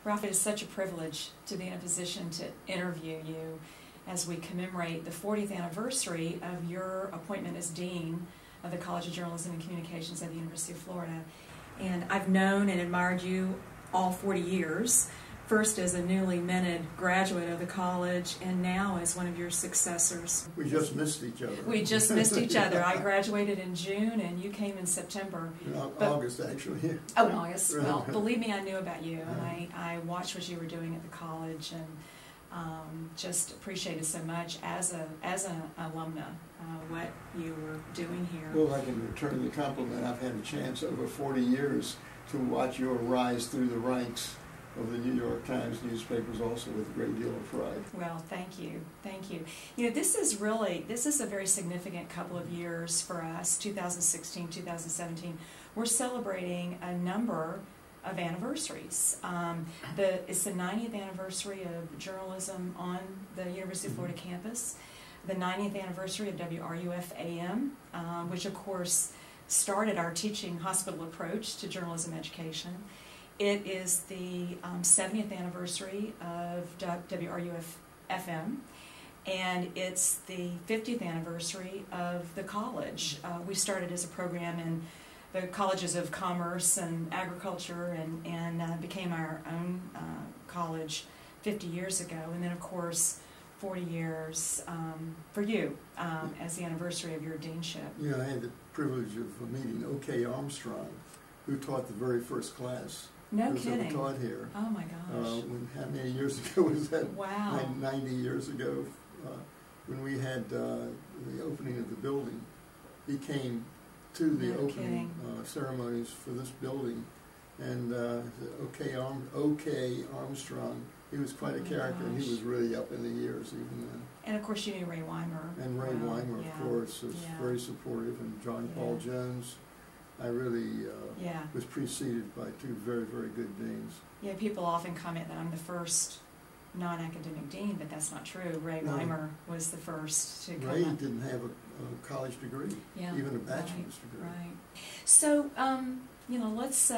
Ralph, it is such a privilege to be in a position to interview you as we commemorate the 40th anniversary of your appointment as Dean of the College of Journalism and Communications at the University of Florida. And I've known and admired you all 40 years, first as a newly minted graduate of the college and now as one of your successors. We just missed each other. We just missed each other. I graduated in June and you came in September. In August, actually. Oh, in August. Well, believe me, I knew about you, and I watched what you were doing at the college, and just appreciated so much as an alumna what you were doing here. Well, I can return the compliment. I've had a chance over 40 years to watch your rise through the ranks of the New York Times newspapers, also with a great deal of pride. Well, thank you. Thank you. You know, this is a very significant couple of years for us, 2016, 2017. We're celebrating a number of anniversaries. It's the 90th anniversary of journalism on the University of Florida campus, the 90th anniversary of WRUF-AM, which of course started our teaching hospital approach to journalism education. It is the 70th anniversary of WRUF-FM, and it's the 50th anniversary of the college. We started as a program in the colleges of commerce and agriculture and became our own college 50 years ago. And then, of course, 40 years for you as the anniversary of your deanship. Yeah, I had the privilege of meeting O.K. Armstrong, who taught the very first class. No kidding. Ever taught here. Oh my gosh. How many years ago was that? Wow. 90 years ago, when we had the opening of the building. He came to the opening ceremonies for this building, and O.K. Armstrong, he was quite a character, and he was really up in the years even then. And of course you knew Ray Weimer. And Ray Weimer, of course, was very supportive, and John Paul Jones. I really was preceded by two very, very good deans. Yeah, people often comment that I'm the first non-academic dean, but that's not true. Ray Weimer was the first to come Ray up. didn't have a college degree, even a bachelor's degree. Right. So, you know, let's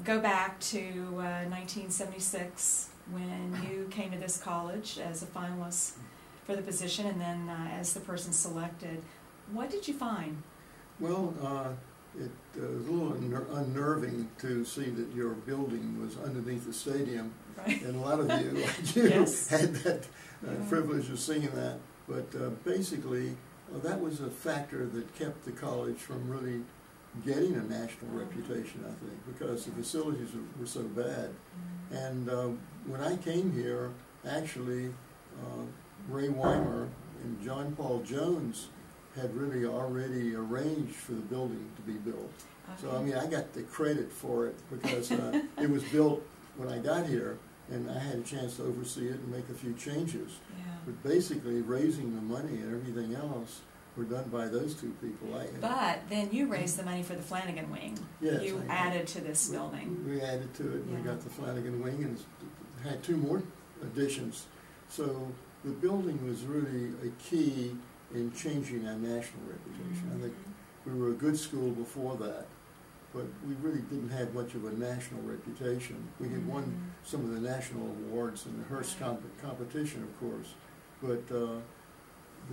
go back to 1976 when you came to this college as a finalist for the position and then as the person selected. What did you find? Well, it was a little unnerving to see that your building was underneath the stadium, and a lot of you, like you, had that privilege of seeing that. But basically, that was a factor that kept the college from really getting a national reputation, I think, because the facilities were so bad. And when I came here, actually, Ray Weimer and John Paul Jones had really already arranged for the building to be built. So, I mean, I got the credit for it because it was built when I got here, and I had a chance to oversee it and make a few changes. But basically, raising the money and everything else were done by those two people. But then you raised the money for the Flanagan Wing. Yes. You added to this building. We added to it, and we got the Flanagan Wing, and had two more additions. So the building was really a key in changing our national reputation. I think we were a good school before that, but we really didn't have much of a national reputation. We had won some of the national awards in the Hearst competition, of course, but the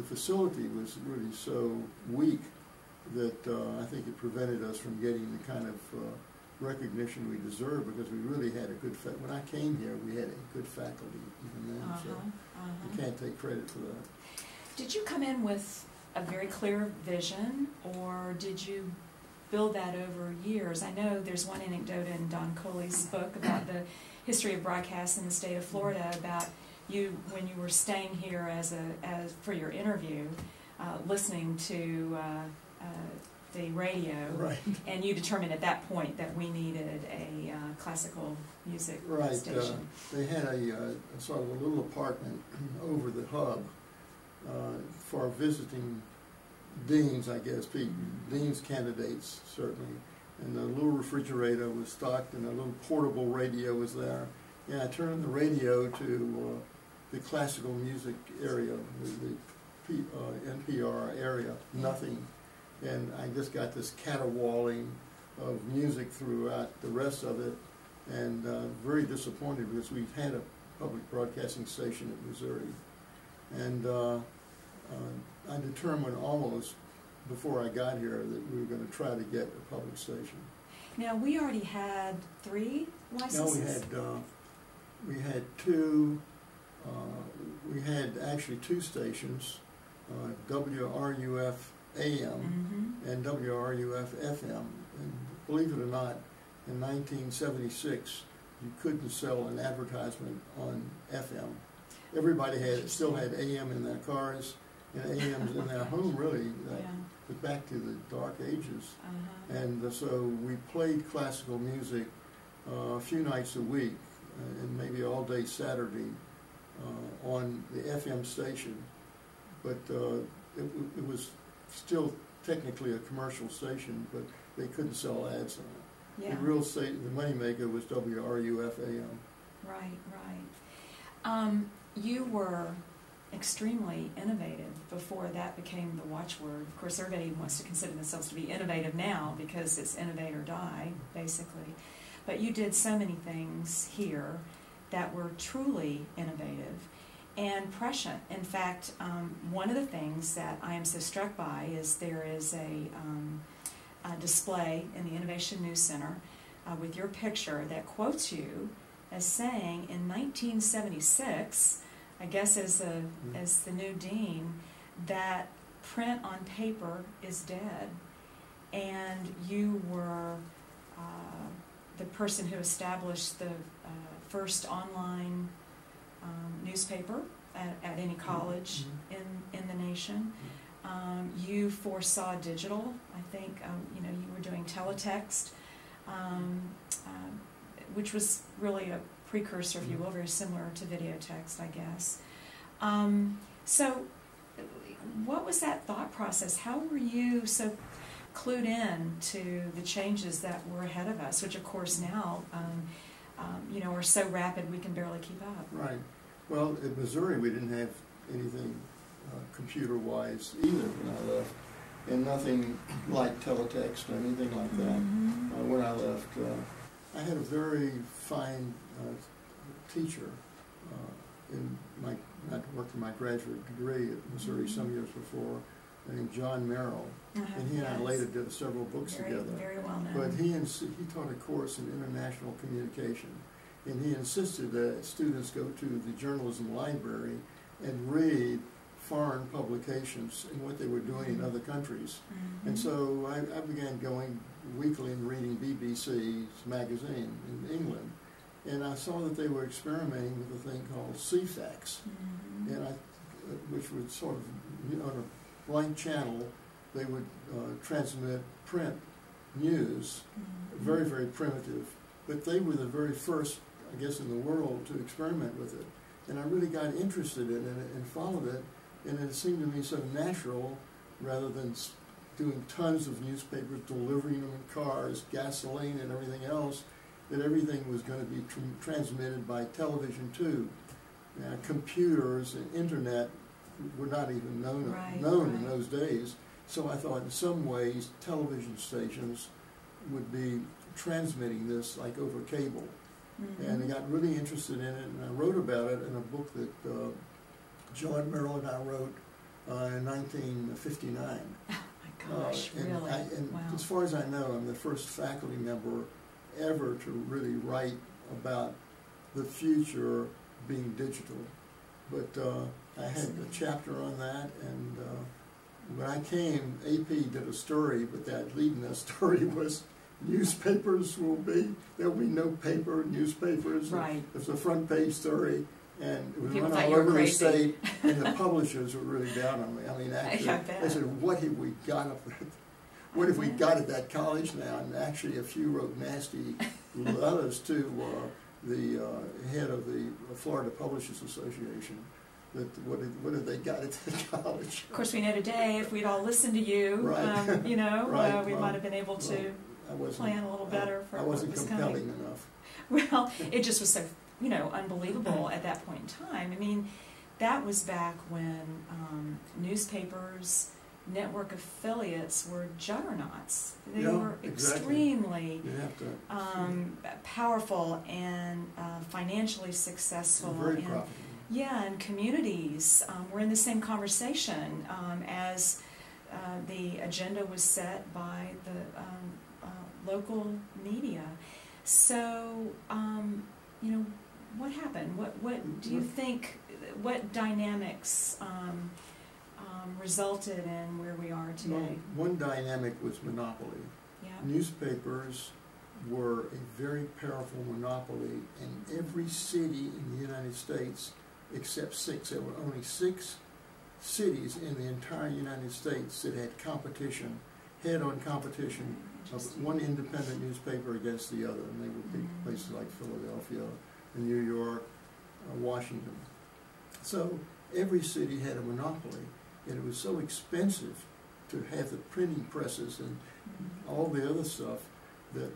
facility was really so weak that I think it prevented us from getting the kind of recognition we deserved, because we really had a good when I came here, we had a good faculty even then, so you can't take credit for that. Did you come in with a very clear vision, or did you build that over years? I know there's one anecdote in Don Coley's book about the history of broadcast in the state of Florida, about you when you were staying here as for your interview, listening to the radio, and you determined at that point that we needed a classical music station. They had a sort of a little apartment over the hub for visiting deans, I guess, deans candidates, certainly. And the little refrigerator was stocked, and a little portable radio was there. And I turned the radio to the classical music area, the NPR area, nothing. And I just got this caterwauling of music throughout the rest of it. and very disappointed because we had a public broadcasting station in Missouri, and I determined almost before I got here that we were going to try to get a public station. Now, we already had 3 licenses? No, we had 2, we had actually 2 stations, WRUF AM and WRUF FM. And believe it or not, in 1976, you couldn't sell an advertisement on FM. Everybody still had AM in their cars and AMs in their home, really. But back to the dark ages. And so we played classical music a few nights a week, and maybe all day Saturday on the FM station. But it was still technically a commercial station, but they couldn't sell ads on it. The real the moneymaker was WRUF AM. Right, right. You were extremely innovative before that became the watchword. Of course, everybody wants to consider themselves to be innovative now because it's innovate or die, basically. But you did so many things here that were truly innovative and prescient. In fact, one of the things that I am so struck by is there is a display in the Innovation News Center with your picture that quotes you as saying in 1976, I guess as the new dean, that print on paper is dead, and you were the person who established the first online newspaper at any college in the nation. You foresaw digital. I think you were doing teletext, which was really a precursor, if you will, very similar to video text, I guess. So what was that thought process? How were you so clued in to the changes that were ahead of us, which of course now are so rapid we can barely keep up? Right. Well, in Missouri we didn't have anything computer-wise either when I left, and nothing like teletext or anything like that when I left. I had a very fine teacher I worked in my graduate degree at Missouri some years before, named John Merrill, and he and I later did several books together. Very well known. But he taught a course in international communication, and he insisted that students go to the journalism library and read foreign publications and what they were doing in other countries. And so I began going weekly and reading BBC's magazine in England, and I saw that they were experimenting with a thing called CFAX, and which would sort of, on a blank channel, they would transmit print news, very, very primitive, but they were the very first, I guess, in the world to experiment with it. And I really got interested in it and followed it, and it seemed to me so natural, rather than doing tons of newspapers, delivering them in cars, gasoline and everything else, that everything was going to be transmitted by television too. Now, computers and internet were not even known in those days, so I thought in some ways television stations would be transmitting this like over cable. And I got really interested in it, and I wrote about it in a book that John Merrill and I wrote in 1959. Oh my gosh, really? Wow. As far as I know, I'm the first faculty member ever to really write about the future being digital. But I had a chapter on that, and when I came, AP did a story, but that leading that story was newspapers there'll be no paper, newspapers. Right. It was a front page story, and it was People run all over the state, and the publishers were really down on me. I mean, actually, they said, what have we got up there? What have we got at that college now? And actually a few wrote nasty letters to the head of the Florida Publishers Association. That what have they got at that college? Of course, we know today, if we'd all listened to you, we might have been able to plan a little better for what was coming. I wasn't compelling enough. Well, it just was so, unbelievable at that point in time. I mean, that was back when newspapers network affiliates were juggernauts. They Yeah, were extremely powerful and financially successful. Very profitable. Yeah, and communities were in the same conversation as the agenda was set by the local media. So, you know, what happened? What do you think? What dynamics resulted in where we are today? Well, one dynamic was monopoly. Yeah. Newspapers were a very powerful monopoly in every city in the United States except 6. There were only 6 cities in the entire United States that had competition, head-on competition of one independent newspaper against the other, and they would be places like Philadelphia, New York, Washington. So every city had a monopoly, and it was so expensive to have the printing presses and all the other stuff that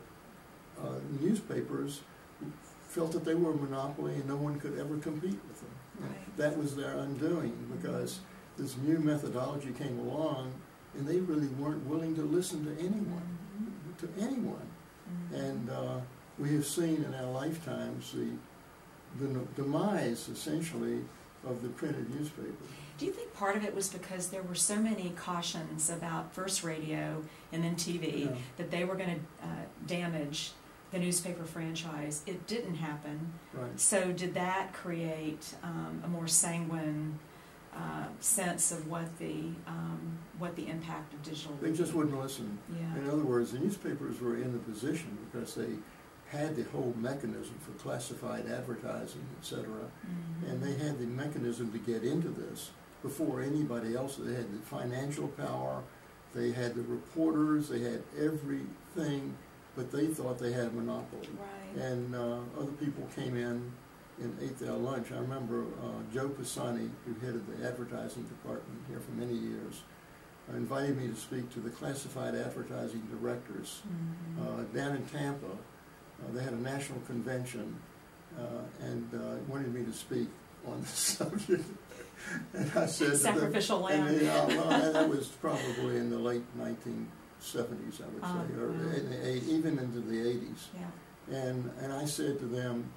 newspapers felt that they were a monopoly and no one could ever compete with them. Right. That was their undoing, because this new methodology came along and they really weren't willing to listen to anyone. And we have seen in our lifetimes the demise, essentially, of the printed newspaper. Do you think part of it was because there were so many cautions about first radio and then TV that they were going to damage the newspaper franchise? It didn't happen. Right. So did that create a more sanguine sense of what the impact of digital would be? They just wouldn't listen. Yeah. In other words, the newspapers were in the position because they had the whole mechanism for classified advertising, etc. And they had the mechanism to get into this before anybody else. They had the financial power, they had the reporters, they had everything, but they thought they had a monopoly. Right. And other people came in and ate their lunch. I remember Joe Pisani, who headed the advertising department here for many years, invited me to speak to the classified advertising directors down in Tampa. They had a national convention and wanted me to speak on the subject. And I said, sacrificial lamb. And that was probably in the late 1970s, I would say, or even into the 80s. Yeah. And I said to them,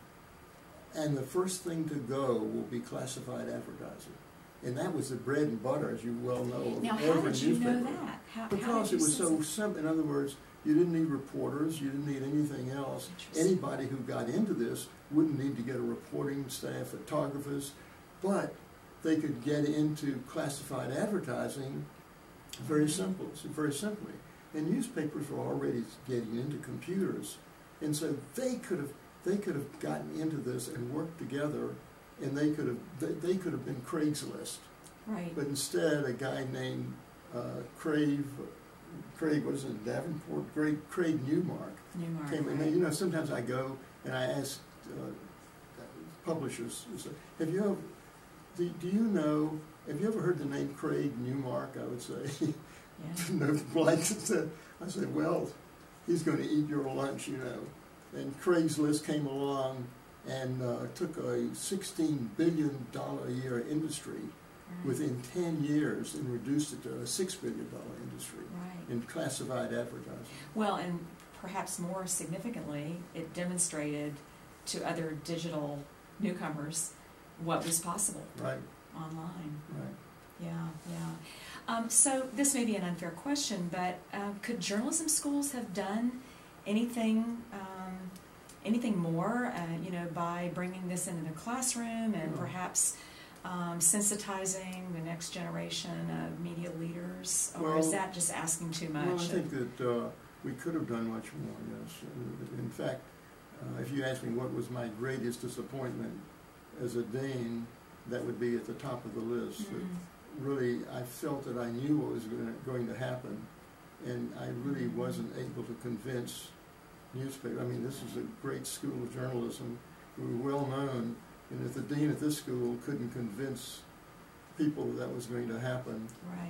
and the first thing to go will be classified advertising. And that was the bread and butter, as you well know, of now, every how did you newspaper. know that? Because it was so simple. In other words, you didn't need reporters, you didn't need anything else. Anybody who got into this wouldn't need to get a reporting staff, photographers, but they could get into classified advertising very simply. And newspapers were already getting into computers, and so they could have gotten into this and worked together, and they could have been Craigslist. Right. But instead, a guy named Craig, what is it, Davenport? Craig Newmark came in. Right. You know, sometimes I go and I ask publishers, have you ever heard the name Craig Newmark? I would say, no blanket. I said, well, he's going to eat your lunch, you know. And Craigslist came along and took a $16 billion a year industry within 10 years and reduced it to a $6 billion industry in classified advertising. Well, and perhaps more significantly, it demonstrated to other digital newcomers what was possible online. Right. Yeah. So this may be an unfair question, but could journalism schools have done anything more, by bringing this into the classroom and perhaps sensitizing the next generation of media leaders, or is that just asking too much? Well, I think that we could have done much more, yes. In fact, if you ask me what was my greatest disappointment as a dean, that would be at the top of the list. Really, I felt that I knew what was going to happen, and I really wasn't able to convince newspapers. I mean, this is a great school of journalism. We were well known, and if the dean at this school couldn't convince people that was going to happen,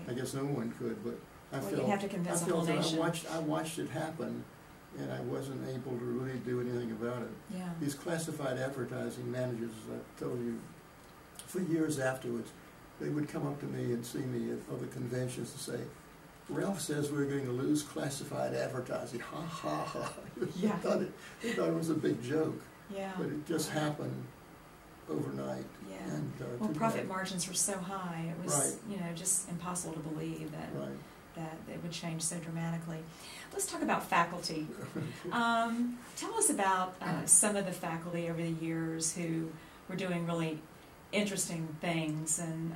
I guess no one could. But I felt, you'd have to convince the whole nation. I watched it happen, and I wasn't able to really do anything about it. Yeah. These classified advertising managers, as I told you, for years afterwards, they would come up to me and see me at other conventions and say, Ralph says we're going to lose classified advertising. Ha, ha, ha. Yeah. They thought it was a big joke. Yeah. But it just happened overnight. Yeah. And, well, profit margins were so high, it was, right. you know, just impossible to believe that, right. that it would change so dramatically. Let's talk about faculty. Tell us about some of the faculty over the years who were doing really interesting things, and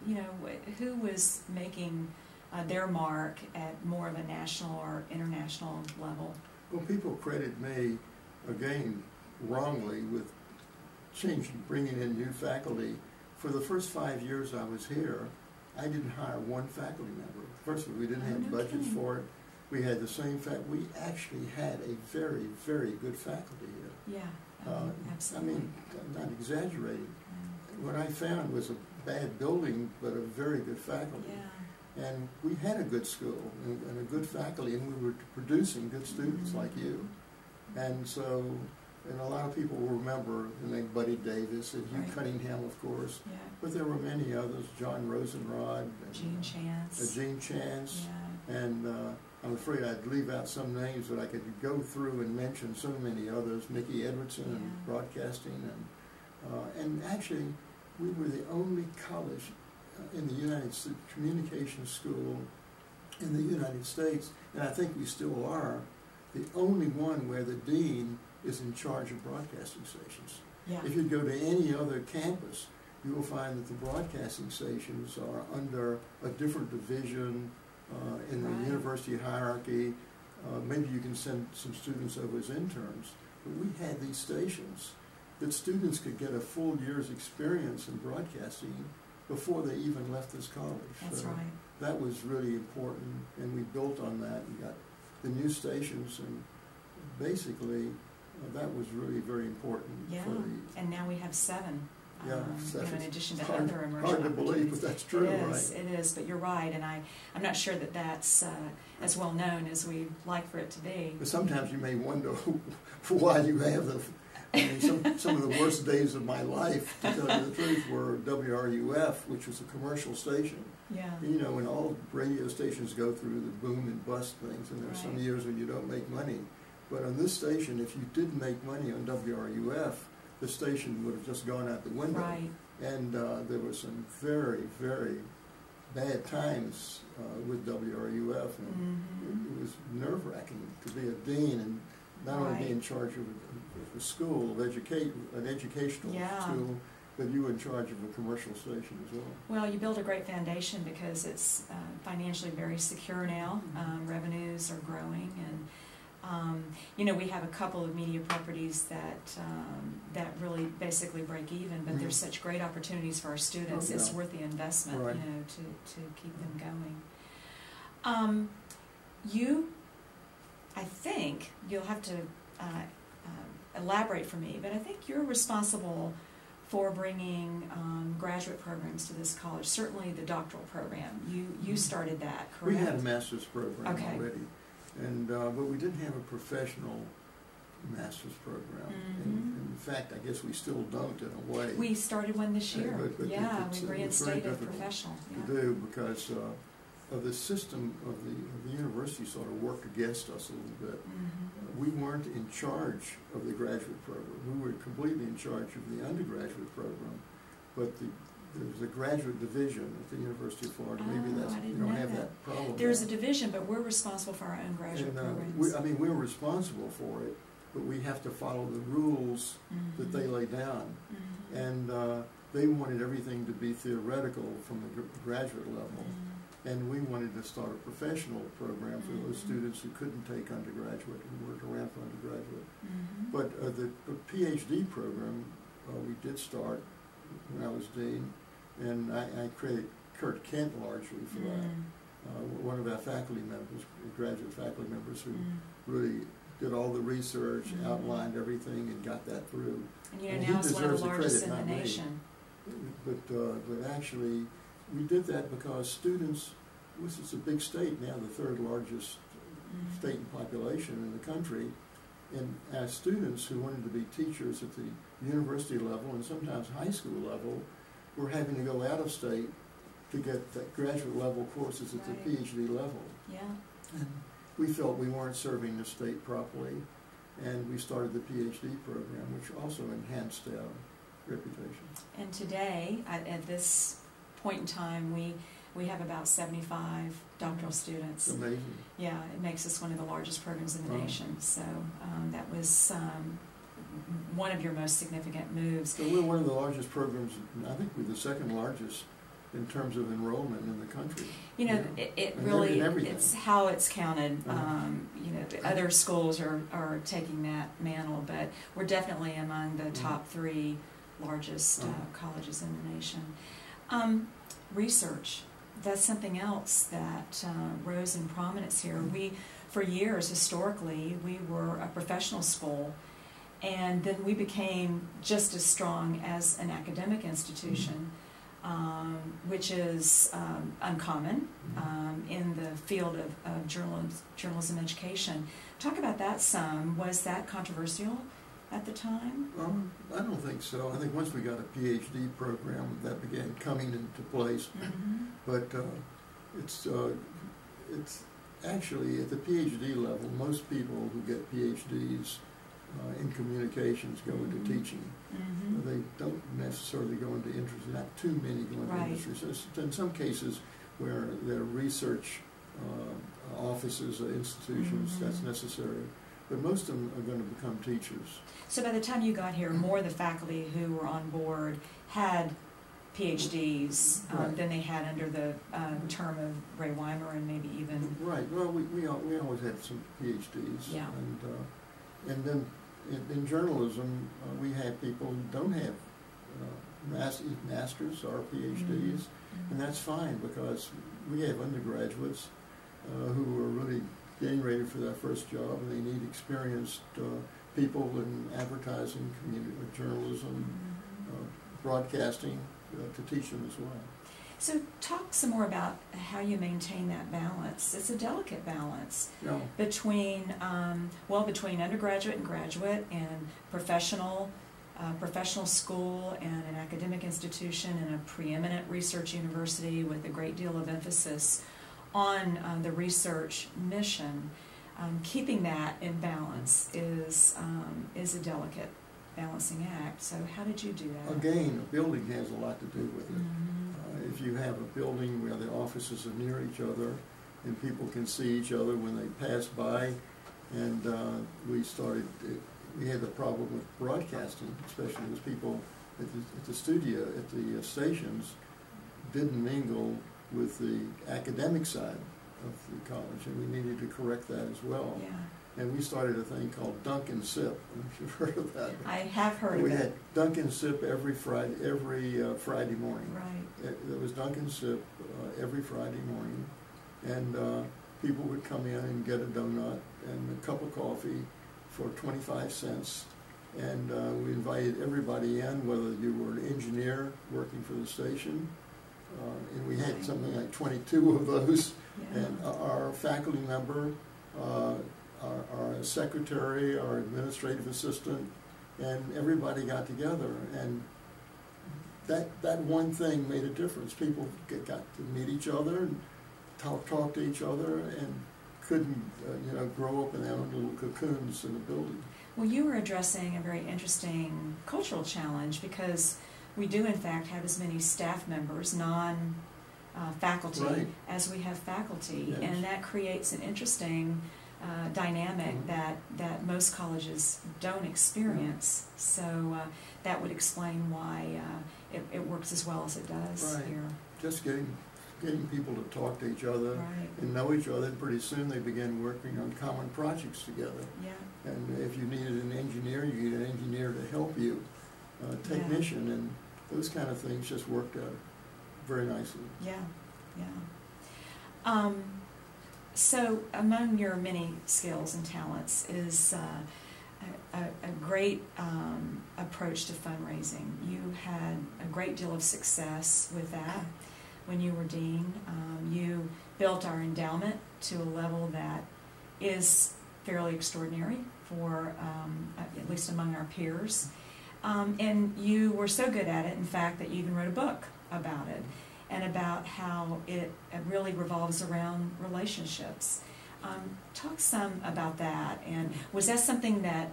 you know, who was making their mark at more of a national or international level. Well, people credit me, again, wrongly, with bringing in new faculty. For the first 5 years I was here, I didn't hire one faculty member. First of all, we didn't have budgets for it. We had the same we actually had a very, very good faculty here. Yeah, absolutely. I mean, I'm not exaggerating. What I found was a bad building, but a very good faculty. Yeah. And we had a good school and a good faculty, and we were producing good students like you. And so, and a lot of people will remember the name Buddy Davis and Hugh Cunningham, of course. Yeah. But there were many others, John Rosenrod. And, Gene Chance. Gene Chance. Yeah. And I'm afraid I'd leave out some names, but I could go through and mention so many others, Mickey Edwardson and broadcasting. And actually, we were the only college in the United States, communication school in the United States, and I think we still are, the only one where the dean is in charge of broadcasting stations. Yeah. If you go to any other campus, you will find that the broadcasting stations are under a different division in the university hierarchy. Maybe you can send some students over as interns, but we had these stations that students could get a full year's experience in broadcasting before they even left this college. That's so right. That was really important, and we built on that. We got the new stations, and basically that was really very important. Yeah, and now we have 7. Yeah, in addition to hard, other emerging hard to believe, but that's true, right? It is, but you're right, and I'm not sure that that's as well known as we'd like for it to be. But sometimes you may wonder why you have the. I mean, some of the worst days of my life, to tell you the truth, were WRUF, which was a commercial station. Yeah. You know, when all radio stations go through the boom and bust things, and there's some years when you don't make money. But on this station, if you didn't make money on WRUF, the station would have just gone out the window. Right. And there were some very, very bad times with WRUF, and it was nerve-wracking to be a dean and not only be in charge of a school, of an educational school, but you were in charge of a commercial station as well. Well, you build a great foundation because it's financially very secure now. Revenues are growing, and you know, we have a couple of media properties that really basically break even, but there's such great opportunities for our students. It's worth the investment, you know, to keep them going. I think you'll have to elaborate for me, but I think you're responsible for bringing graduate programs to this college. Certainly the doctoral program. You started that, correct? We had a master's program already, and but we didn't have a professional master's program. In fact, I guess we still don't in a way. We started one this year. But we reinstated professional. To do because of the system of the university sort of worked against us a little bit. We weren't in charge of the graduate program. We were completely in charge of the undergraduate program, but there was a graduate division at the University of Florida. Maybe you don't have that problem. There's a division, but we're responsible for our own graduate programs. We're responsible for it, but we have to follow the rules that they lay down. And they wanted everything to be theoretical from the graduate level. And we wanted to start a professional program for those students who couldn't take undergraduate and weren't around for undergraduate. But the PhD program we did start when I was dean, and I credit Kurt Kent largely for that. One of our faculty members, graduate faculty members, who really did all the research, outlined everything, and got that through. And you know, now it's one of the largest in the nation. But actually, we did that because students, this is a big state now, the 3rd largest state in population in the country, and as students who wanted to be teachers at the university level and sometimes high school level were having to go out of state to get the graduate level courses at Right. the PhD level. Yeah. And we felt we weren't serving the state properly, and we started the PhD program, which also enhanced our reputation. And today, at this point in time, we have about 75 doctoral students. It's amazing. Yeah, it makes us one of the largest programs in the nation. So that was one of your most significant moves. So we're one of the largest programs. I think we're the second largest in terms of enrollment in the country. You know, it really, it's how it's counted. You know, the other schools are taking that mantle, but we're definitely among the top 3 largest colleges in the nation. Research, that's something else that rose in prominence here. For years, historically, we were a professional school, and then we became just as strong as an academic institution. Which is uncommon in the field of journalism education. Talk about that some. Was that controversial at the time? I don't think so. I think once we got a PhD program, that began coming into place. But it's actually at the PhD level, most people who get PhDs in communications go into teaching. They don't necessarily go into industry, not too many go into industry. So in some cases where there are research offices or institutions, that's necessary. But most of them are going to become teachers. So by the time you got here, more of the faculty who were on board had PhDs than they had under the term of Ray Weimer and maybe even... Right. Well, we always had some PhDs. Yeah. And then in journalism, we have people who don't have masters or PhDs, and that's fine because we have undergraduates who are really getting ready for their first job, and they need experienced people in advertising, journalism, broadcasting to teach them as well. So talk some more about how you maintain that balance. It's a delicate balance between, between undergraduate and graduate and professional school and an academic institution and a preeminent research university with a great deal of emphasis on the research mission. Keeping that in balance is a delicate balancing act. So how did you do that? Again, a building has a lot to do with it. If you have a building where the offices are near each other and people can see each other when they pass by, and we had the problem with broadcasting, especially as people at the studio, at the stations, didn't mingle with the academic side of the college, and we needed to correct that as well. Yeah. And we started a thing called Dunk and Sip. I don't know if you've heard of that. I have heard of it. We had Dunk and Sip every Friday morning. Right. There was Dunk and Sip every Friday morning, and people would come in and get a donut and a cup of coffee for 25 cents. And we invited everybody in, whether you were an engineer working for the station, and we had something like 22 of those. Yeah. And our faculty member, our secretary, our administrative assistant, and everybody got together, and that one thing made a difference. People got to meet each other and talk to each other, and couldn't grow up in their own little cocoons in the building. Well, you were addressing a very interesting cultural challenge, because we do in fact have as many staff members, non-faculty, as we have faculty, and that creates an interesting dynamic that most colleges don't experience. So that would explain why it works as well as it does here. Just getting people to talk to each other and know each other, and pretty soon they begin working on common projects together. Yeah. And if you needed an engineer, you get an engineer to help you, technician, and those kind of things just worked out very nicely. Yeah, yeah. So among your many skills and talents is a great approach to fundraising. You had a great deal of success with that when you were dean. You built our endowment to a level that is fairly extraordinary for, at least among our peers. And you were so good at it, in fact, that you even wrote a book about it. and about how it really revolves around relationships. Talk some about that, and was that something that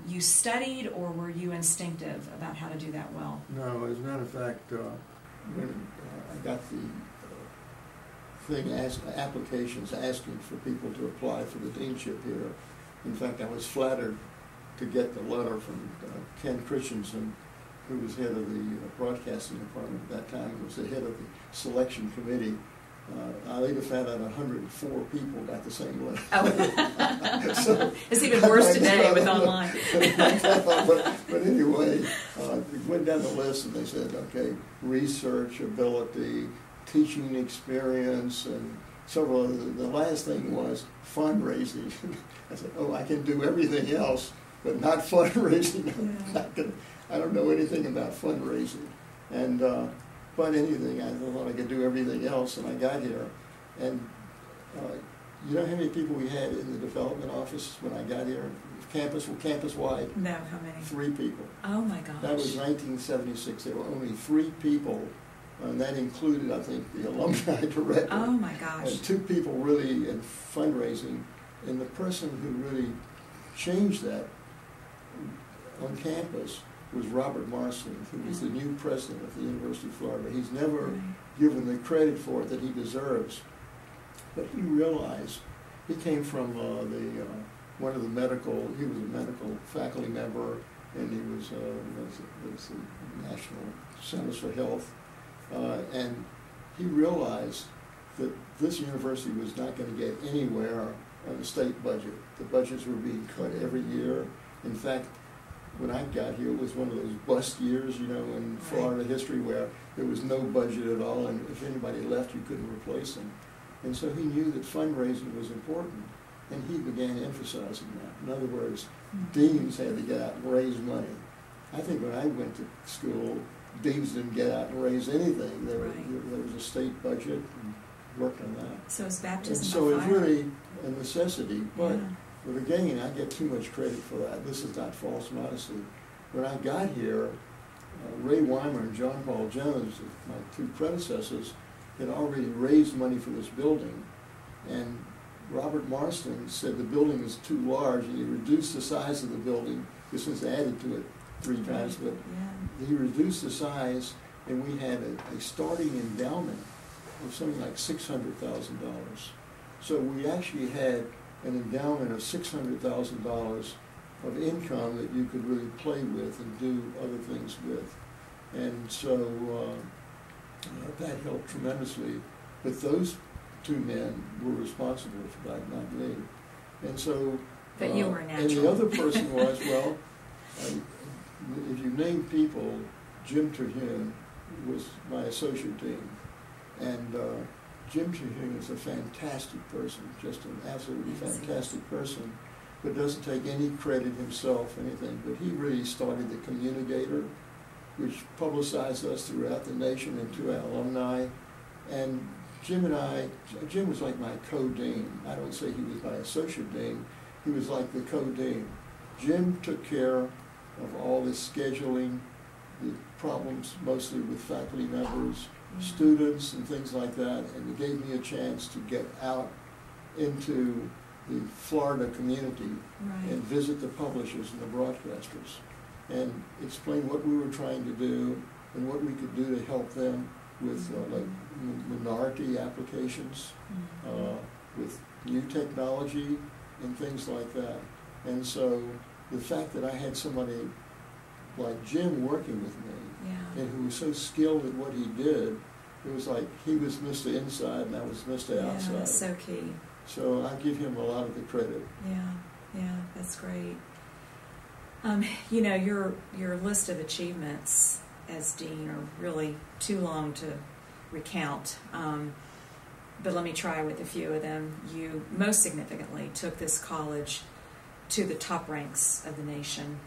you studied, or were you instinctive about how to do that well? No, as a matter of fact, when I got the applications asking for people to apply for the deanship here, in fact, I was flattered to get the letter from Ken Christensen, who was head of the broadcasting department at that time, was the head of the selection committee. I later found out 104 people got the same letter. Oh. So, it's even worse today with online. but anyway, we went down the list and they said, okay, research ability, teaching experience, and several other. The last thing was fundraising. I said, oh, I can do everything else, but not fundraising. Yeah. I don't know anything about fundraising. And but anything, I thought I could do everything else, and I got here. And you know how many people we had in the development office when I got here? Campus-wide? No, how many? 3 people. Oh my gosh. That was 1976. There were only 3 people, and that included, I think, the alumni director. Oh my gosh. And 2 people really in fundraising. And the person who really changed that on campus was Robert Marston, who was the new president of the University of Florida. He's never given the credit for it that he deserves. But he realized, he came from one of the medical, he was a medical faculty member, and he was the National Centers for Health. And he realized that this university was not going to get anywhere on the state budget. The budgets were being cut every year. In fact, when I got here, it was one of those bust years, you know, in Florida history where there was no budget at all, and if anybody left, you couldn't replace them. And so he knew that fundraising was important, and he began emphasizing that. In other words, deans had to get out and raise money. I think when I went to school, deans didn't get out and raise anything. There was a state budget, and worked on that. So it's baptism. And so it's really a necessity, but again, I get too much credit for that. This is not false modesty. When I got here, Ray Weimer and John Paul Jones, my 2 predecessors, had already raised money for this building, and Robert Marston said the building was too large, and he reduced the size of the building. This was added to it 3 times, but he reduced the size, and we had a starting endowment of something like $600,000. So we actually had an endowment of $600,000 of income that you could really play with and do other things with. And so that helped tremendously. But those 2 men were responsible for that, not me. And so... But you were natural. And the other person was, well, if you name people, Jim Terhune was my associate dean. And Jim Terhune is a fantastic person, just an absolutely fantastic person, but doesn't take any credit himself, anything. But he really started the Communicator, which publicized us throughout the nation and to our alumni. And Jim was like my co-dean. I don't say he was my associate dean. He was like the co-dean. Jim took care of all the scheduling, the problems mostly with faculty members, students and things like that, and it gave me a chance to get out into the Florida community and visit the publishers and the broadcasters and explain what we were trying to do and what we could do to help them with like minority applications, with new technology and things like that. And so the fact that I had somebody like Jim working with me, and who was so skilled at what he did, it was like he was Mr. Inside and I was Mr. Outside. Yeah, that's so key. So I give him a lot of the credit. Yeah, that's great. You know, your list of achievements as dean are really too long to recount, but let me try with a few of them. You most significantly took this college to the top ranks of the nation,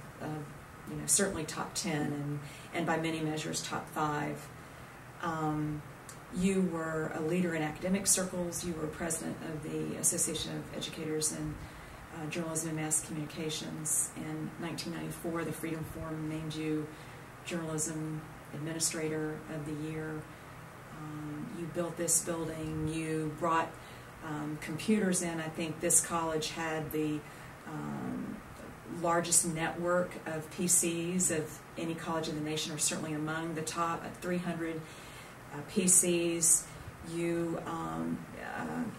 you know, certainly top 10 and by many measures top 5. You were a leader in academic circles. You were president of the Association of Educators in Journalism and Mass Communications. In 1994, the Freedom Forum named you Journalism Administrator of the Year. you built this building, you brought computers in. I think this college had the largest network of PCs of any college in the nation, or certainly among the top 300 PCs. You,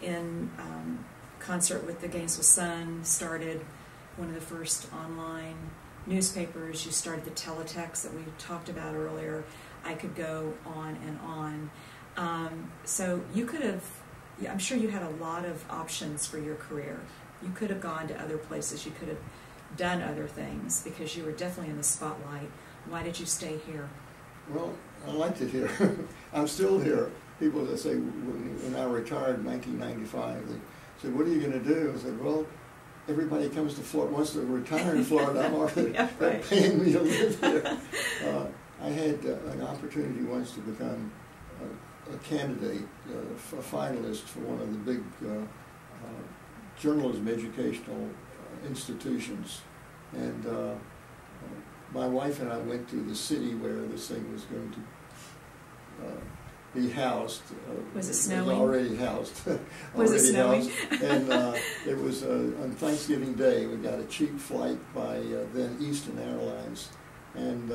in concert with the Gainesville Sun, started one of the first online newspapers. You started the teletext that we talked about earlier. I could go on and on. So you could have, I'm sure you had a lot of options for your career. You could have gone to other places. You could have done other things because you were definitely in the spotlight. Why did you stay here? Well, I liked it here. I'm still here. People that say, when I retired in 1995, they said, what are you going to do? I said, well, everybody comes to Florida, wants to retire in Florida. I'm already yeah, right. paying me to live here. I had an opportunity once to become a candidate, a finalist for one of the big journalism educational institutions. And my wife and I went to the city where this thing was going to be housed. Was it snowing? It was already housed. Was it snowing? And it was on Thanksgiving Day. We got a cheap flight by then Eastern Airlines. And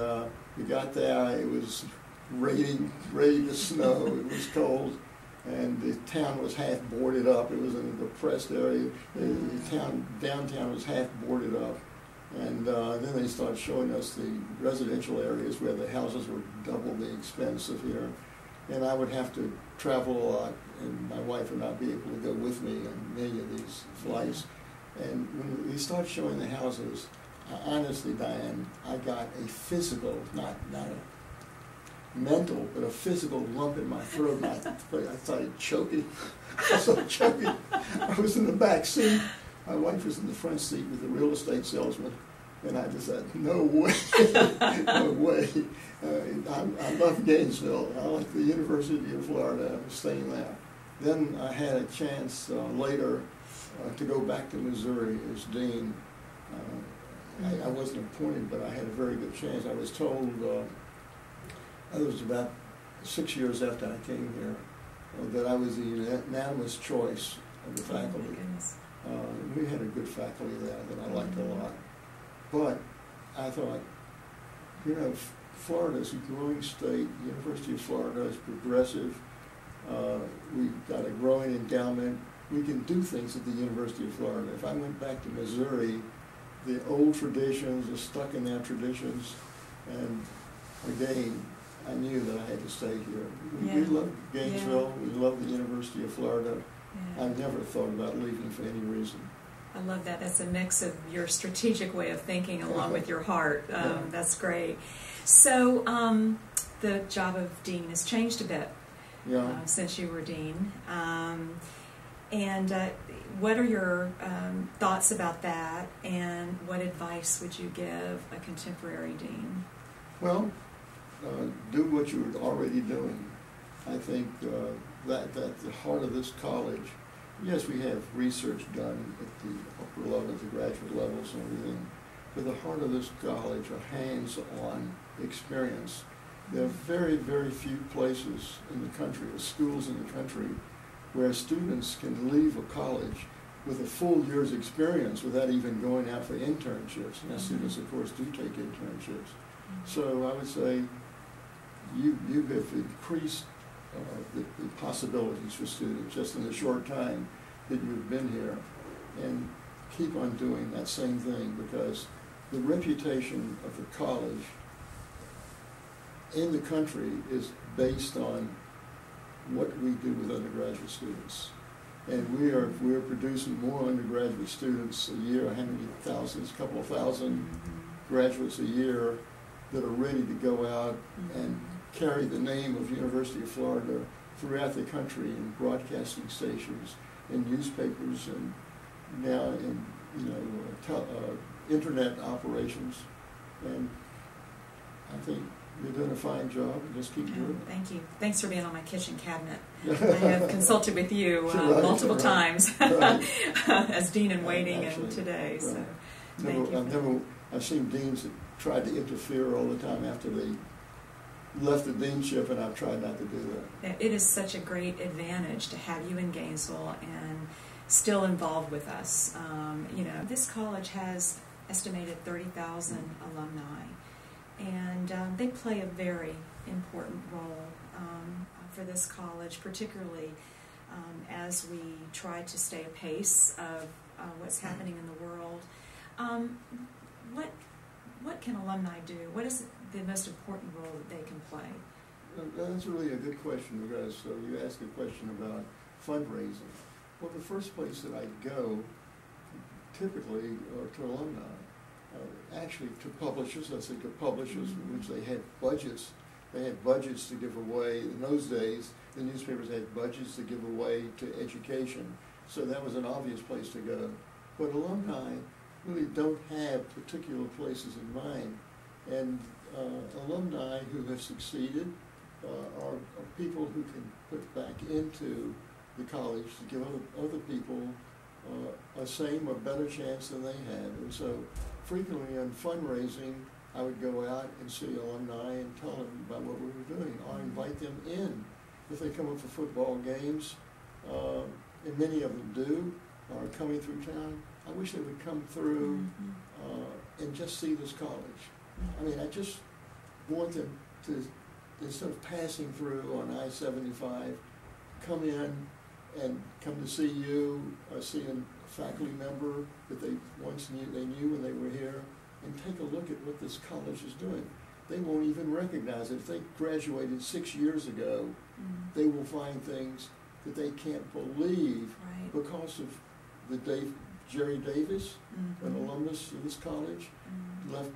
we got there. It was ready to snow. It was cold. And the town was half boarded up. It was in a depressed area. The downtown was half boarded up. And then they started showing us the residential areas where the houses were double the expense of here. And I would have to travel a lot, and my wife would not be able to go with me on many of these flights. And when we started showing the houses, honestly, Diane, I got a physical, not a mental, but a physical lump in my throat. I started choking. I started choking. I was in the back seat. My wife was in the front seat with the real estate salesman. And I just said, no way, no way. I love Gainesville. I like the University of Florida. I was staying there. Then I had a chance later to go back to Missouri as dean. I wasn't appointed, but I had a very good chance. I was told, it was about 6 years after I came here, that I was the unanimous choice of the faculty. We had a good faculty there that I liked a lot. But I thought, you know, Florida is a growing state. The University of Florida is progressive. We've got a growing endowment. We can do things at the University of Florida. If I went back to Missouri, the old traditions are stuck in their traditions. And again, I knew that I had to stay here. We love Gainesville. We love the University of Florida. I never thought about leaving for any reason. I love that. That's a mix of your strategic way of thinking along with your heart. That's great. So the job of dean has changed a bit since you were dean. And what are your thoughts about that, and what advice would you give a contemporary dean? Well, do what you're already doing. I think that the heart of this college, yes, we have research done at the upper levels, the graduate levels and everything, but the heart of this college are hands-on experience. There are very, very few places in the country, or schools in the country, where students can leave a college with a full year's experience without even going out for internships. And students, of course, do take internships. So I would say you have increased the possibilities for students just in the short time that you've been here, and keep on doing that same thing, because the reputation of the college in the country is based on what we do with undergraduate students. And we are producing more undergraduate students a year, how many thousands, a couple of thousand graduates a year that are ready to go out and carry the name of University of Florida throughout the country in broadcasting stations, in newspapers, and now in internet operations. And I think you're doing a fine job, and just keep doing it. Thank you. Thanks for being on my kitchen cabinet. I have consulted with you multiple times as dean in waiting and today. So I've seen deans that tried to interfere all the time after they left the deanship, and I've tried not to do that. It is such a great advantage to have you in Gainesville and still involved with us. You know, this college has estimated 30,000 alumni, and they play a very important role for this college, particularly as we try to stay apace of what's happening in the world. What can alumni do? What is the most important role that they can play? That's really a good question, because you asked a question about fundraising. Well, the first place that I go typically are to alumni, actually to publishers. I think of publishers, which they had budgets. They had budgets to give away. In those days, the newspapers had budgets to give away to education, so that was an obvious place to go. But alumni really don't have particular places in mind, and alumni who have succeeded are people who can put back into the college to give other people a same or better chance than they had. And so frequently on fundraising, I would go out and see alumni and tell them about what we were doing, or invite them in. If they come up for football games, and many of them do, are coming through town, I wish they would come through and just see this college. I mean, I just want them to, instead of passing through on I-75, come in and come to see you, see a faculty member that they once knew, when they were here, and take a look at what this college is doing. They won't even recognize it. If they graduated 6 years ago, they will find things that they can't believe because of the Jerry Davis, an alumnus of this college, left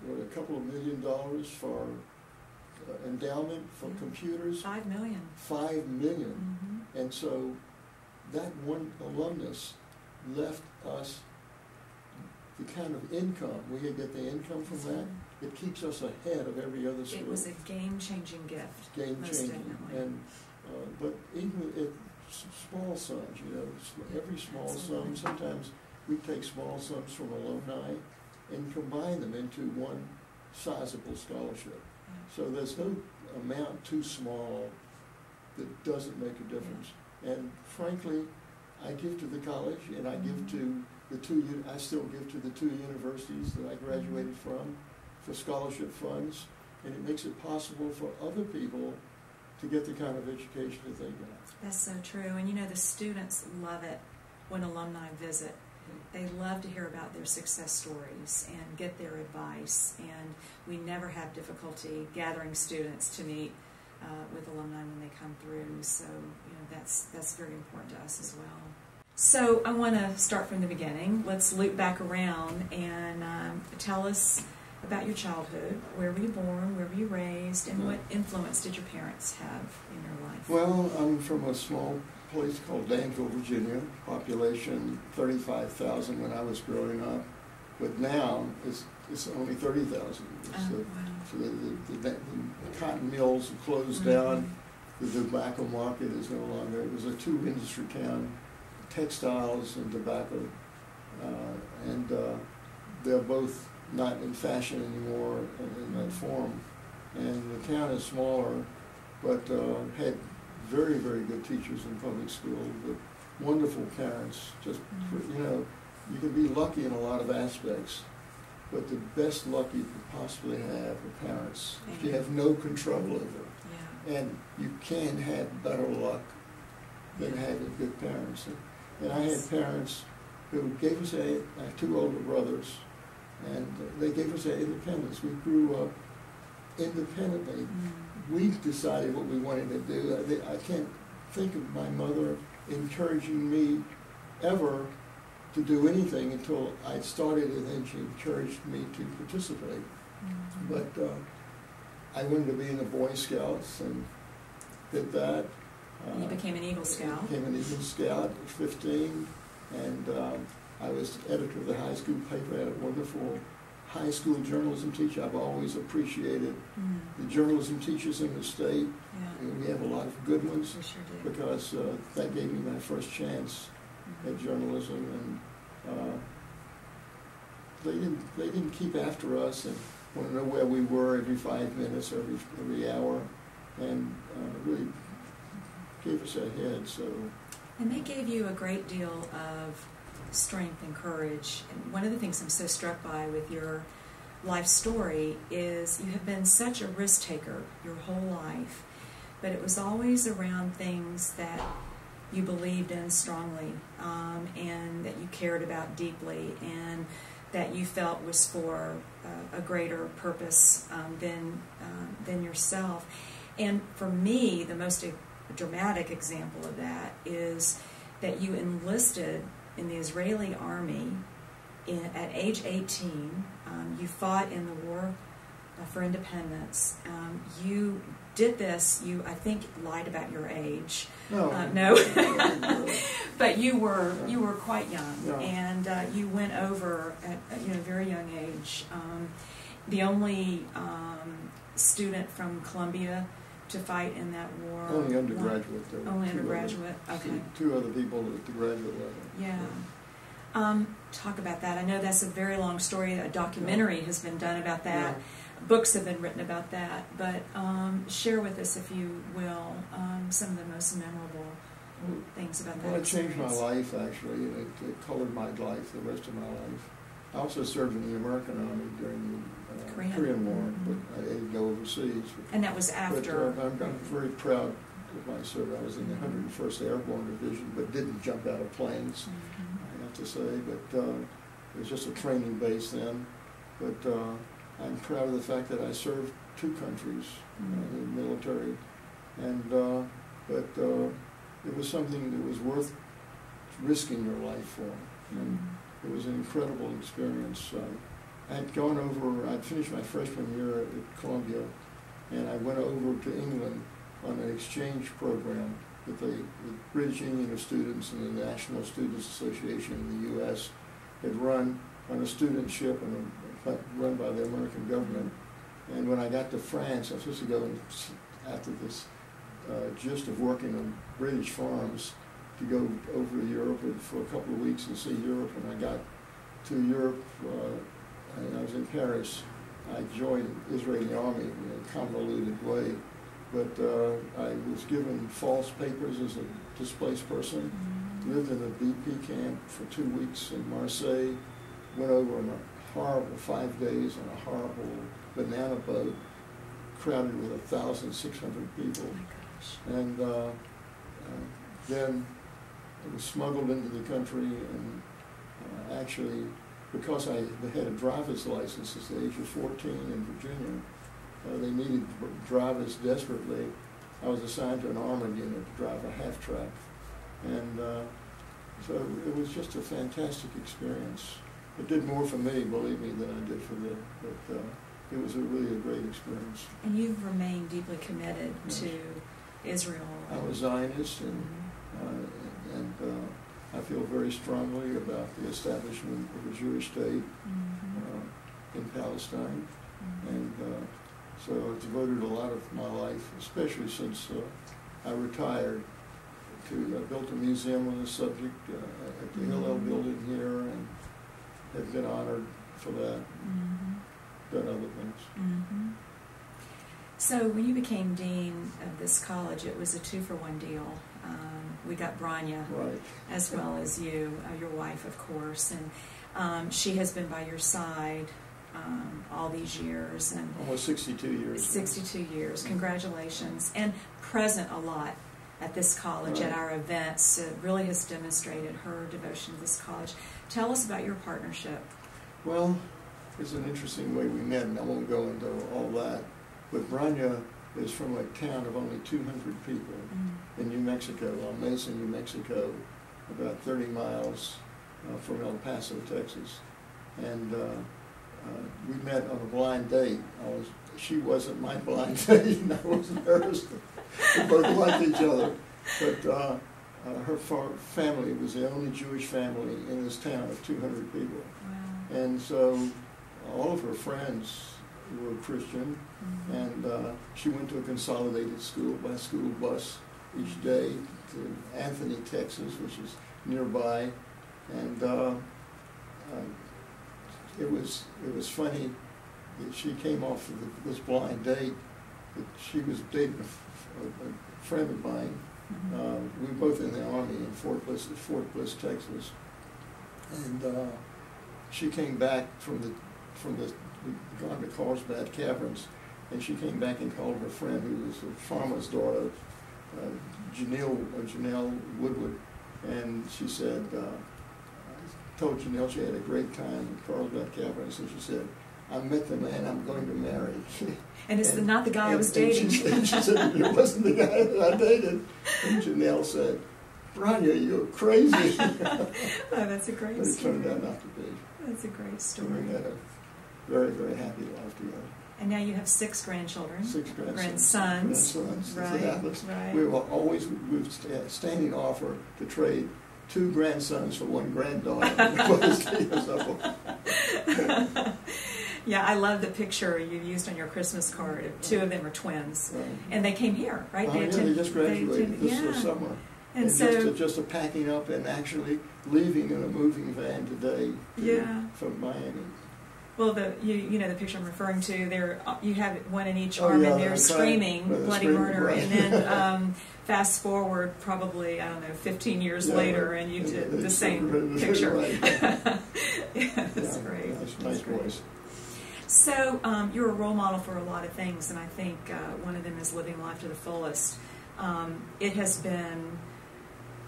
a couple of $1 million for endowment for computers. $5 million. $5 million. And so that one alumnus left us the kind of income. We get the income from that. It keeps us ahead of every other school. It was a game-changing gift. Game-changing. And but even if small sums, you know, every small sum, sometimes we take small sums from alumni and combine them into one sizable scholarship. So there's no amount too small that doesn't make a difference. And frankly, I give to the college, and I give to the I still give to the 2 universities that I graduated from for scholarship funds, and it makes it possible for other people to get the kind of education that they got. That's so true. And you know, the students love it when alumni visit. They love to hear about their success stories and get their advice, and we never have difficulty gathering students to meet with alumni when they come through. So, you know, that's very important to us as well. So I want to start from the beginning. Let's loop back around and tell us about your childhood. Where were you born? Where were you raised? And what influence did your parents have in your life? Well, I'm from a small place called Danville, Virginia. Population 35,000 when I was growing up, but now it's only 30,000. So the cotton mills have closed down. The tobacco market is no longer. It was a 2-industry town, textiles and tobacco, and they're both not in fashion anymore in that form. And the town is smaller, but had very, very good teachers in public school, with wonderful parents. Just, you know, you can be lucky in a lot of aspects, but the best luck you could possibly have are parents if you have no control over. And you can have better luck than having good parents. And I had parents who gave us I have 2 older brothers, and they gave us that independence. We grew up independently. We decided what we wanted to do. I can't think of my mother encouraging me ever to do anything until I started, and then she encouraged me to participate. But I wanted to be in the Boy Scouts and did that. You became an Eagle Scout. Became an Eagle Scout at 15, and I was editor of the high school paper. I had a wonderful high school journalism teacher. I've always appreciated the journalism teachers in the state. And we have a lot of good ones, because that gave me my first chance at journalism. And they didn't keep after us, and want to know where we were every 5 minutes, every hour, and really gave us a head. So, and they gave you a great deal of strength and courage. And one of the things I'm so struck by with your life story is you have been such a risk taker your whole life, but it was always around things that you believed in strongly, and that you cared about deeply, and that you felt was for a greater purpose than yourself. And for me, the most dramatic example of that is that you enlisted in the Israeli army at age 18. You fought in the war for independence. You did this, you, I think, lied about your age. No. But you were quite young, and you went over at a very young age. The only student from Columbia to fight in that war. Only undergraduate. Only undergraduate. Okay. Two other people at the graduate level. Yeah. Talk about that. I know that's a very long story. A documentary has been done about that. Books have been written about that. But share with us, if you will, some of the most memorable things about that. Well, it changed my life, actually. It colored my life, the rest of my life. I also served in the American Army during the Korean War, but I didn't go overseas. And that was after? But I'm very proud of my service. I was in the 101st Airborne Division, but didn't jump out of planes, I have to say. But it was just a training base then. But I'm proud of the fact that I served two countries in the military. And but it was something that was worth risking your life for. And it was an incredible experience. I'd gone over, I'd finished my freshman year at Columbia, and I went over to England on an exchange program with the British Union of Students and the National Students Association in the U.S. had run on a student ship and run by the American government. And when I got to France, I was supposed to go after this gist of working on British farms, to go over to Europe for a couple of weeks and see Europe. When I got to Europe, and I was in Paris, I joined the Israeli army in a convoluted way. But I was given false papers as a displaced person, lived in a BP camp for 2 weeks in Marseille, went over on a horrible 5 days on a horrible banana boat, crowded with 1,600 people. Oh my gosh. And then I was smuggled into the country, and actually, because I had a driver's license at the age of 14 in Virginia, they needed drivers desperately. I was assigned to an armored unit to drive a half-track. And so it was just a fantastic experience. It did more for me, believe me, than I did for them. But it was really a great experience. And you've remained deeply committed to Israel. I was Zionist, and I feel very strongly about the establishment of a Jewish state in Palestine. And so I've devoted a lot of my life, especially since I retired, to built a museum on the subject at the Hillel building here, and have been honored for that, done other things. So when you became dean of this college, it was a 2-for-1 deal. We got Branya, right, as well as you, your wife, of course, and she has been by your side all these years. And almost 62 years. 62 years. Congratulations. And present a lot at this college, at our events. Really has demonstrated her devotion to this college. Tell us about your partnership. Well, it's an interesting way we met, and I won't go into all that. But Branya is from a town of only 200 people in New Mexico, La Mesa, New Mexico, about 30 miles from El Paso, Texas. And we met on a blind date. She wasn't my blind date, and I wasn't hers. We both liked each other. But her family was the only Jewish family in this town of 200 people. Wow. And so all of her friends were Christian, and she went to a consolidated school by school bus each day to Anthony, Texas, which is nearby. And it was funny she came off of this blind date. But she was dating a friend of mine. We were both in the Army in Fort Bliss, Texas. And she came back from gone to Carlsbad Caverns, and she came back and called her friend, who was a farmer's daughter, Janelle Woodward, and she said, I told Janelle she had a great time at Carlsbad Caverns, and she said, I met the man I'm going to marry. And it's not the guy I was dating. And she said, it wasn't the guy that I dated. And Janelle said, Branya, you're crazy. Oh, that's a great story. But it turned out not to be. That's a great story. We had a very, very happy life together. And now you have 6 grandchildren. 6 grandsons. Grandsons. Right. We were standing offer to trade 2 grandsons for 1 granddaughter. Yeah, I love the picture you used on your Christmas card. 2 of them are twins. Right. And they came here, right? They just graduated this summer. And so just a packing up and actually leaving in a moving van today from Miami. Well, you know the picture I'm referring to. There, you have one in each arm, and they're screaming bloody murder. Right. And then fast forward, probably 15 years later, and you did the same picture. That's great. Nice voice. So you're a role model for a lot of things, and I think one of them is living life to the fullest. It has been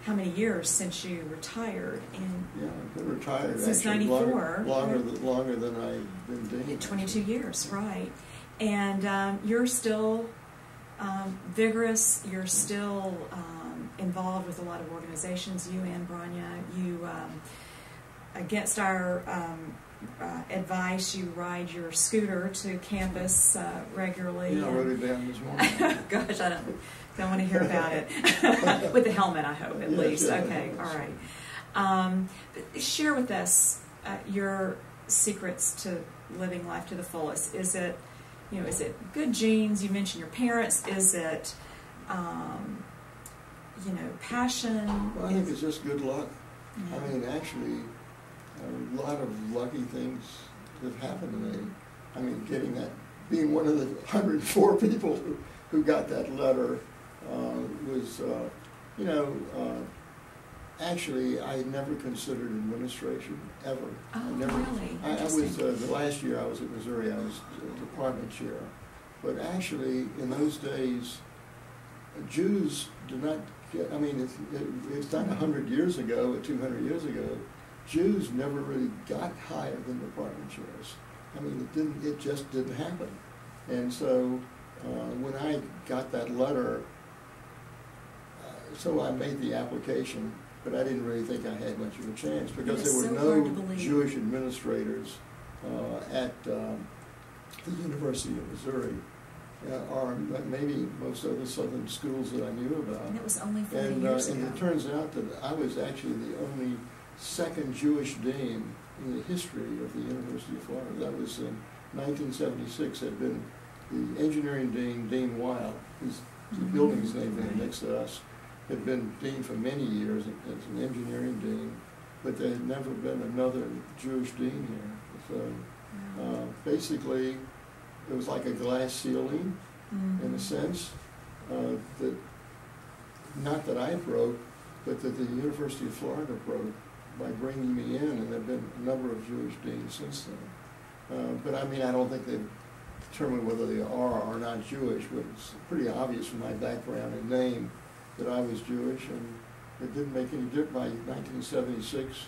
how many years since you retired? I've been retired since '94. Longer than I've been doing. 22 years, right? And you're still vigorous. You're still involved with a lot of organizations. You and Branya, you against our advice, you ride your scooter to campus regularly. Yeah, I rode it down this morning. Gosh, I don't want to hear about it. With the helmet, I hope, at least. Okay, all right. Share with us your secrets to living life to the fullest. Is it good genes? You mentioned your parents. Is it, passion? Well, I think it's just good luck. Yeah. I mean, actually, a lot of lucky things have happened to me. I mean, being one of the 104 people who got that letter was, actually, I never considered administration, ever. Oh, really? I was, the last year I was at Missouri, I was department chair. But actually, in those days, Jews did not get, it's not 100 years ago or 200 years ago, Jews never really got higher than department chairs. I mean, it just didn't happen. And so when I got that letter, so I made the application, but I didn't really think I had much of a chance because there were no Jewish administrators at the University of Missouri, or maybe most of the southern schools that I knew about. And it was only 40 years ago. And it turns out that I was actually the only second Jewish dean in the history of the University of Florida. That was in 1976. Had been the engineering dean, Dean Weil, who's the building's named next to us, had been dean for many years as an engineering dean, but there had never been another Jewish dean here. So basically, it was like a glass ceiling, in a sense, that not that I broke, but that the University of Florida broke by bringing me in, and there have been a number of Jewish deans since then. But I don't think they've determined whether they are or are not Jewish, but it's pretty obvious from my background and name that I was Jewish, and it didn't make any difference. By 1976,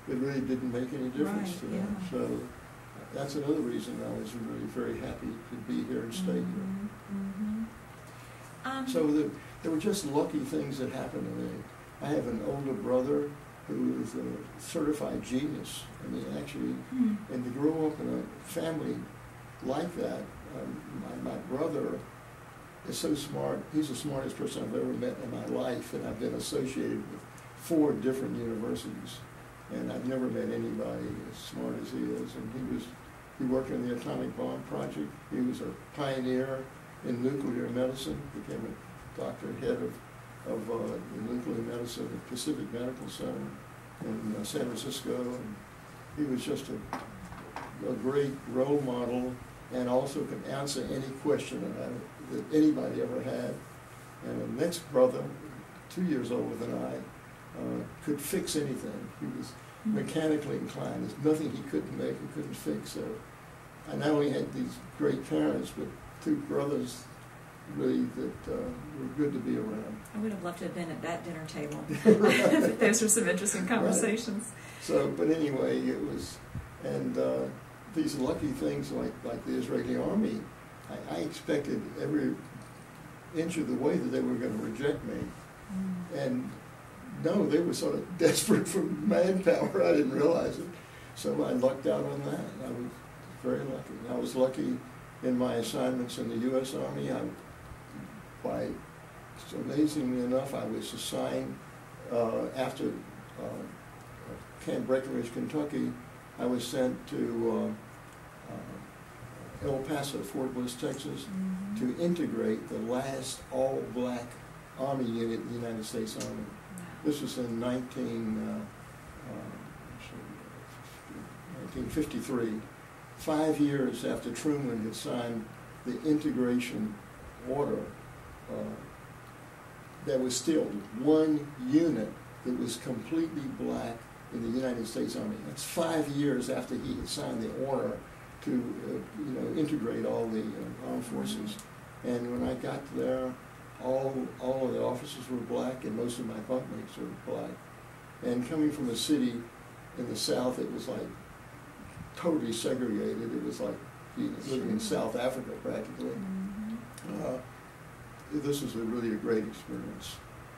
it really didn't make any difference to them. Yeah. So that's another reason I was really very happy to be here and stay here. So there were just lucky things that happened to me. I have an older brother who is a certified genius. Actually, and to grow up in a family like that, my brother is so smart. He's the smartest person I've ever met in my life, and I've been associated with 4 different universities, and I've never met anybody as smart as he is. And he worked on the atomic bomb project. He was a pioneer in nuclear medicine, became a doctor and head of nuclear medicine at Pacific Medical Center in San Francisco, and he was just a great role model and also could answer any question that anybody ever had. And the next brother, 2 years older than I, could fix anything. He was mechanically inclined. There's nothing he couldn't make and couldn't fix. So I not only had these great parents, but two brothers really that were good to be around. I would have loved to have been at that dinner table. Those were some interesting conversations. Right. So, but anyway, it was, and these lucky things like the Israeli army, I expected every inch of the way that they were going to reject me. And no, they were sort of desperate for manpower. I didn't realize it. So I lucked out on that. I was very lucky. I was lucky in my assignments in the U.S. Army. Amazingly enough, I was assigned after Camp Breckenridge, Kentucky. I was sent to El Paso, Fort Bliss, Texas, to integrate the last all-black Army unit in the United States Army. This was in 1953, 5 years after Truman had signed the integration order. There was still one unit that was completely black in the United States Army. That's 5 years after he had signed the order to integrate all the armed forces. And when I got there, all of the officers were black, and most of my bunkmates were black. And coming from a city in the South, it was like totally segregated. It was like living in South Africa practically. This was really a great experience.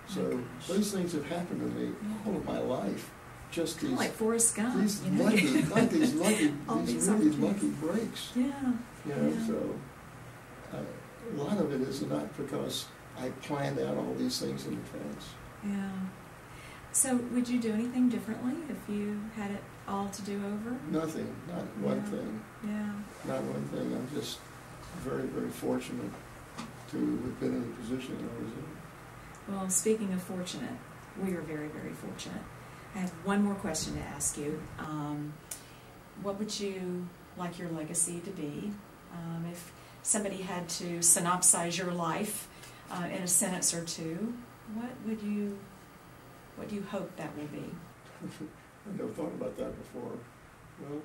So those things have happened to me all of my life. Just these, like Forrest Gump, these lucky, these really lucky breaks. So a lot of it is not because I planned out all these things in advance. Yeah. So would you do anything differently if you had it all to do over? Nothing, not one thing. Yeah. Not one thing. I'm just very, very fortunate to have been in the position I was in. Well, speaking of fortunate, we are very, very fortunate. I have one more question to ask you. What would you like your legacy to be? If somebody had to synopsize your life in a sentence or two, what do you hope that will be? I've never thought about that before. Well,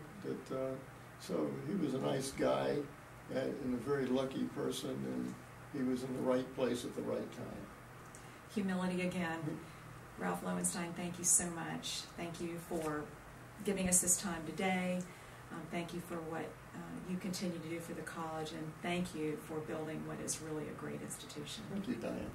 so he was a nice guy and a very lucky person, and he was in the right place at the right time. Humility again. Ralph Lowenstein, thank you so much. Thank you for giving us this time today. Thank you for what you continue to do for the college, and thank you for building what is really a great institution. Thank you, Diane.